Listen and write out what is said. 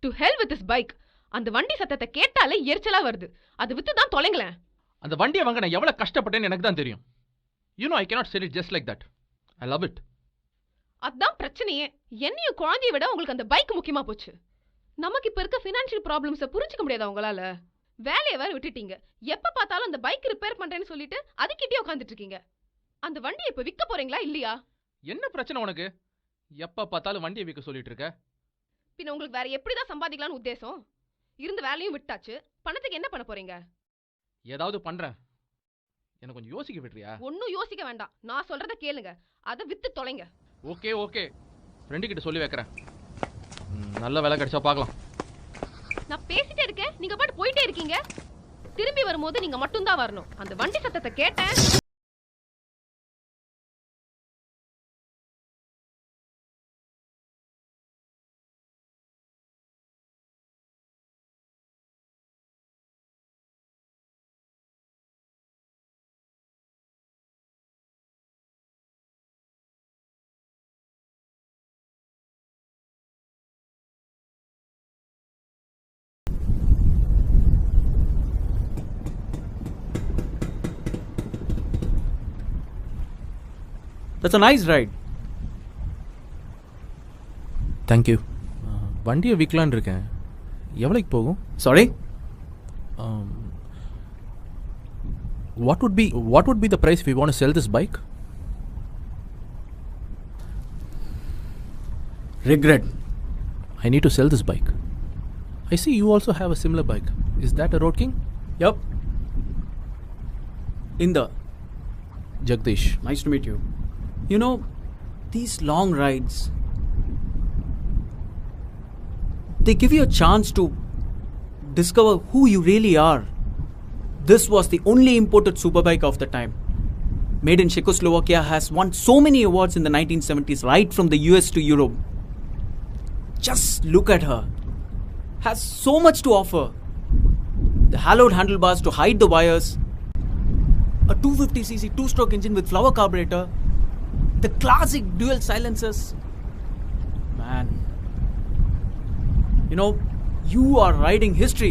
To hell with this bike. அந்த வண்டி சத்தத்தை கேட்டாலே எரிச்சலா வருது. அது வித்து தான் தொலைங்களேன். அந்த வண்டியை வாங்க நான் எவ்வளவு கஷ்டப்பட்டேன்னு எனக்கு தான் தெரியும். You know I cannot sell it just like that. I love it. அதான் பிரச்சனையே. என்னையும் குழந்தைய விட உங்களுக்கு அந்த பைக் முக்கியமா போச்சு. நமக்கு இப்ப இருக்க ஃபினான்ஷியல் ப்ராப்ளம்ஸை புரிஞ்சுக்க முடியாதா உங்களால? வேலையை வேற விட்டுட்டீங்க. எப்ப பார்த்தாலும் அந்த பைக் ரிப்பேர் பண்றேன்னு சொல்லிட்டு அதுக்கிட்டே உட்காந்துட்டு இருக்கீங்க. அந்த வண்டியை இப்ப விற்க போறீங்களா இல்லையா? என்ன பிரச்சனை உனக்கு? எப்ப பார்த்தாலும் வண்டியை விற்க சொல்லிட்டு இருக்க. பின்ன உங்களுக்கு வேற எப்படிதான் சம்பாதிக்கலாம்னு உத்தேசம்? இருந்த வேலையும் விட்டாச்சு. பணத்துக்கு என்ன பண்ண போறீங்க? ஏதாவது பண்றேன். எனக்கு கொஞ்சம் யோசிக்க விடுறியா? ஒன்னும் யோசிக்க வேண்டாம். நான் சொல்றத கேளுங்க. அதை வித்து தொலைங்க. ஓகே ஓகே, ஃப்ரெண்டு கிட்ட சொல்லி வைக்கிறேன். நல்ல வேலை கிடைச்சா பார்க்கலாம். நான் பேசிட்டே இருக்கேன், நீங்க பாட்டு போயிட்டே இருக்கீங்க. திரும்பி வரும்போது நீங்க மட்டும் தான் வரணும். அந்த வண்டி சத்தத்தை கேட்டேன். That's a nice ride. Thank you. வண்டியை விற்கலான்னு இருக்கேன். எவ்வளோக்கு போகும்? Sorry? What would be the price if we want to sell this bike? Regret. I need to sell this bike. I see you also have a similar bike. Is that a Road King? Yup. Inder. Jagdish. Nice to meet you. You know, these long rides, they give you a chance to discover who you really are. This was the only imported superbike of the time. Made in Czechoslovakia, has won so many awards in the 1970s, right from the US to Europe. Just look at her. Has so much to offer. The haloed handlebars to hide the wires. A 250cc two-stroke engine with flower carburetor. The classic dual silencers. Man. You know, you are riding history.